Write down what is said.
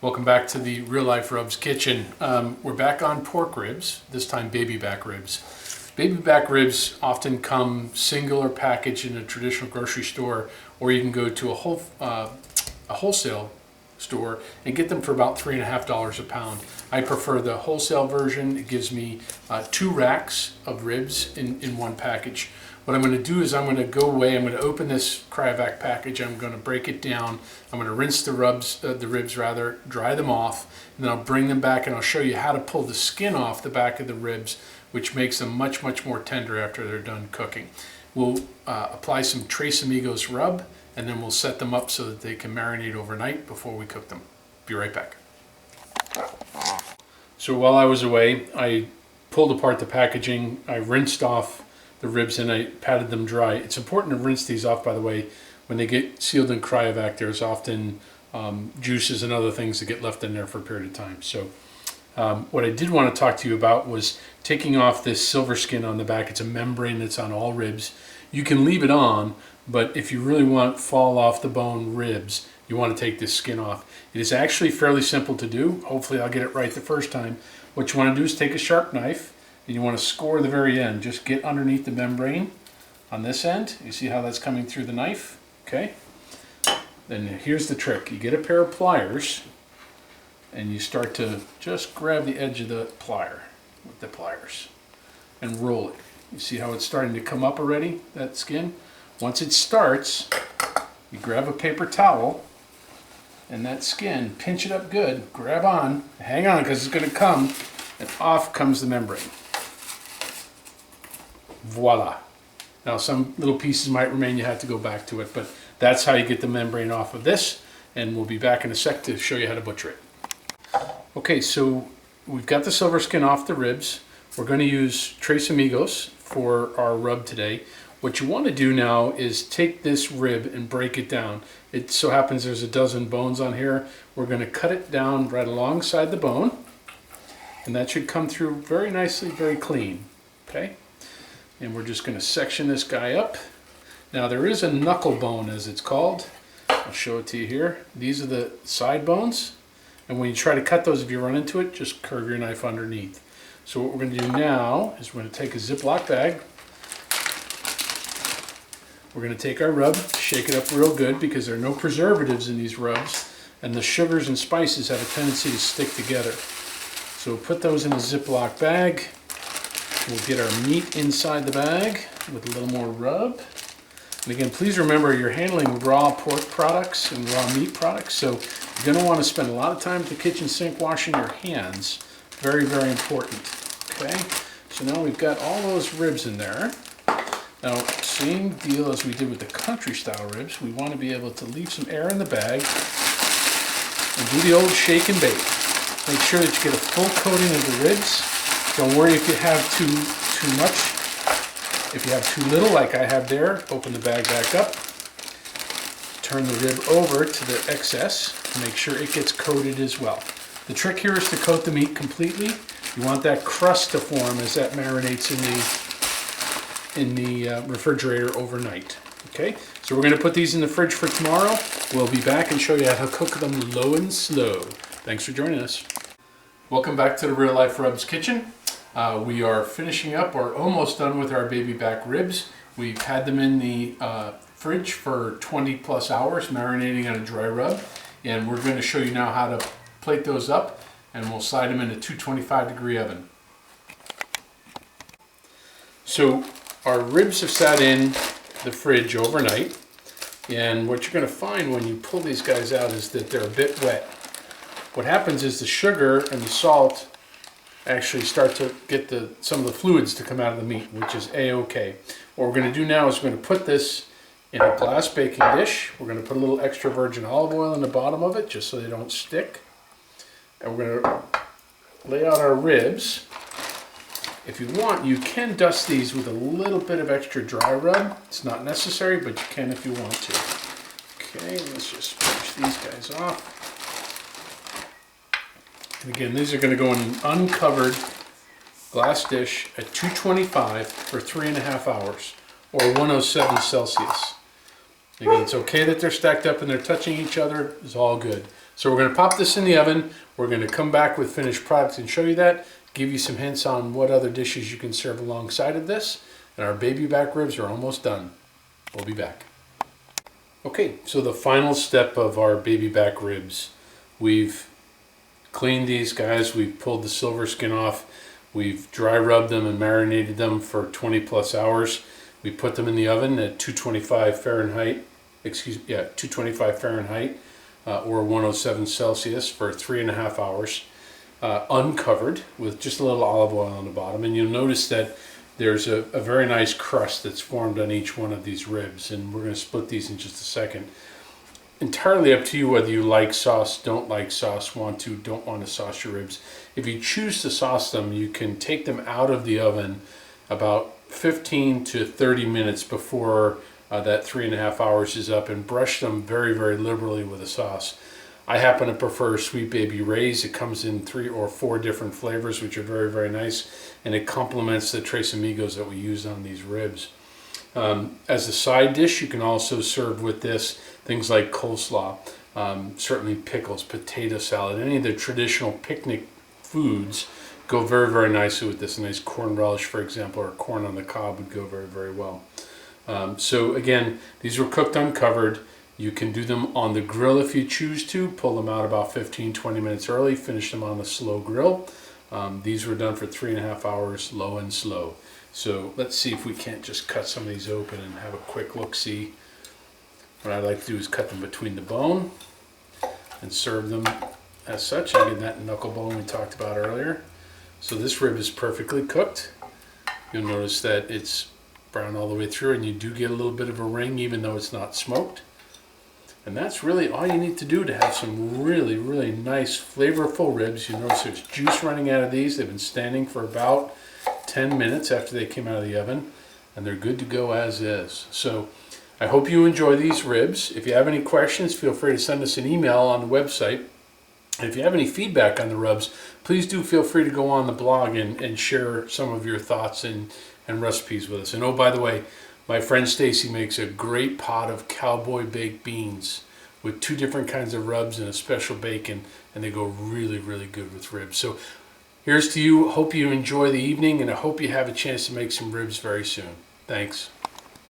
Welcome back to the Real Life Rubs kitchen. We're back on pork ribs, this time baby back ribs. Baby back ribs often come single or packaged in a traditional grocery store, or you can go to a wholesale store and get them for about $3.50 a pound. I prefer the wholesale version. It gives me 2 racks of ribs in one package. What I'm going to do is I'm going to go away, I'm going to open this Cryovac package, I'm going to break it down, I'm going to rinse the ribs, dry them off, and then I'll bring them back and I'll show you how to pull the skin off the back of the ribs, which makes them much more tender after they're done cooking. We'll apply some Tres Amigos rub, and then we'll set them up so that they can marinate overnight before we cook them. Be right back. So while I was away, I pulled apart the packaging, I rinsed off the ribs and I patted them dry. It's important to rinse these off, by the way. When they get sealed in Cryovac, there's often juices and other things that get left in there for a period of time. So what I did want to talk to you about was taking off this silver skin on the back. It's a membrane that's on all ribs. You can leave it on, but if you really want fall off the bone ribs, you want to take this skin off. It is actually fairly simple to do. Hopefully I'll get it right the first time. What you want to do is take a sharp knife and you want to score the very end. Just get underneath the membrane on this end. You see how that's coming through the knife? Okay. Then here's the trick. You get a pair of pliers and you start to just grab the edge of the plier with the pliers and roll it. You see how it's starting to come up already, that skin? Once it starts, you grab a paper towel and that skin, pinch it up good, grab on, hang on because it's going to come, and off comes the membrane. Voila. Now some little pieces might remain, you have to go back to it, but that's how you get the membrane off of this, and we'll be back in a sec to show you how to butcher it. Okay, so we've got the silver skin off the ribs. We're going to use Tres Amigos for our rub today. What you want to do now is take this rib and break it down. It so happens there's a dozen bones on here. We're going to cut it down right alongside the bone, and that should come through very nicely, very clean. Okay? And we're just going to section this guy up. Now there is a knuckle bone, as it's called. I'll show it to you here. These are the side bones, and when you try to cut those, if you run into it, just curve your knife underneath. So what we're going to do now is we're going to take a Ziploc bag. We're going to take our rub, shake it up real good because there are no preservatives in these rubs, and the sugars and spices have a tendency to stick together. So we'll put those in a Ziploc bag. We'll get our meat inside the bag with a little more rub. And again, please remember you're handling raw pork products and raw meat products, so you're going to want to spend a lot of time at the kitchen sink washing your hands. Very important. Okay, so now we've got all those ribs in there. Now, same deal as we did with the country style ribs, we want to be able to leave some air in the bag and do the old shake and bake. Make sure that you get a full coating of the ribs. Don't worry if you have too much. If you have too little, like I have there, open the bag back up. Turn the rib over to the excess to make sure it gets coated as well. The trick here is to coat the meat completely. You want that crust to form as that marinates in the refrigerator overnight. Okay, so we're going to put these in the fridge for tomorrow. We'll be back and show you how to cook them low and slow. Thanks for joining us. Welcome back to the Real Life Rubs kitchen. We are finishing up or almost done with our baby back ribs. We've had them in the fridge for 20 plus hours marinating on a dry rub, and we're going to show you now how to plate those up, and we'll slide them in a 225-degree oven. So our ribs have sat in the fridge overnight, and what you're going to find when you pull these guys out is that they're a bit wet. What happens is the sugar and the salt actually start to get some of the fluids to come out of the meat, which is a-okay. What we're going to do now is we're going to put this in a glass baking dish. We're going to put a little extra virgin olive oil in the bottom of it just so they don't stick. And we're going to lay out our ribs. If you want, you can dust these with a little bit of extra dry rub. It's not necessary, but you can if you want to. Okay, let's just push these guys off. And again, these are going to go in an uncovered glass dish at 225 for 3.5 hours, or 107 Celsius. Again, it's okay that they're stacked up and they're touching each other. It's all good. So we're going to pop this in the oven. We're going to come back with finished products and show you that, give you some hints on what other dishes you can serve alongside of this. And our baby back ribs are almost done. We'll be back. Okay, so the final step of our baby back ribs. We've cleaned these guys, we've pulled the silver skin off, we've dry rubbed them and marinated them for 20 plus hours. We put them in the oven at 225 Fahrenheit, 225 Fahrenheit or 107 Celsius for 3.5 hours, uncovered with just a little olive oil on the bottom. And you'll notice that there's a very nice crust that's formed on each one of these ribs, and we're going to split these in just a second. Entirely up to you whether you like sauce, don't like sauce, don't want to sauce your ribs. If you choose to sauce them, you can take them out of the oven about 15 to 30 minutes before that 3.5 hours is up and brush them very, very liberally with a sauce. I happen to prefer Sweet Baby Ray's. It comes in 3 or 4 different flavors, which are very, very nice, and it complements the Tres Amigos that we use on these ribs. As a side dish, you can also serve with this things like coleslaw, certainly pickles, potato salad, any of the traditional picnic foods go very, very nicely with this. A nice corn relish, for example, or corn on the cob would go very, very well. So again, these were cooked uncovered. You can do them on the grill if you choose to. Pull them out about 15-20 minutes early. Finish them on a slow grill. These were done for 3.5 hours, low and slow. So let's see if we can't just cut some of these open and have a quick look-see. What I like to do is cut them between the bone and serve them as such. Again, that knuckle bone we talked about earlier. So this rib is perfectly cooked. You'll notice that it's brown all the way through, and you do get a little bit of a ring even though it's not smoked. And that's really all you need to do to have some really, really nice, flavorful ribs. You notice there's juice running out of these. They've been standing for about 10 minutes after they came out of the oven, and they're good to go as is. So I hope you enjoy these ribs. If you have any questions, feel free to send us an email on the website. And if you have any feedback on the rubs, please do feel free to go on the blog and share some of your thoughts and recipes with us. And oh, by the way, my friend Stacy makes a great pot of cowboy baked beans with 2 different kinds of rubs and a special bacon, and they go really, really good with ribs. So here's to you. Hope you enjoy the evening, and I hope you have a chance to make some ribs very soon. Thanks.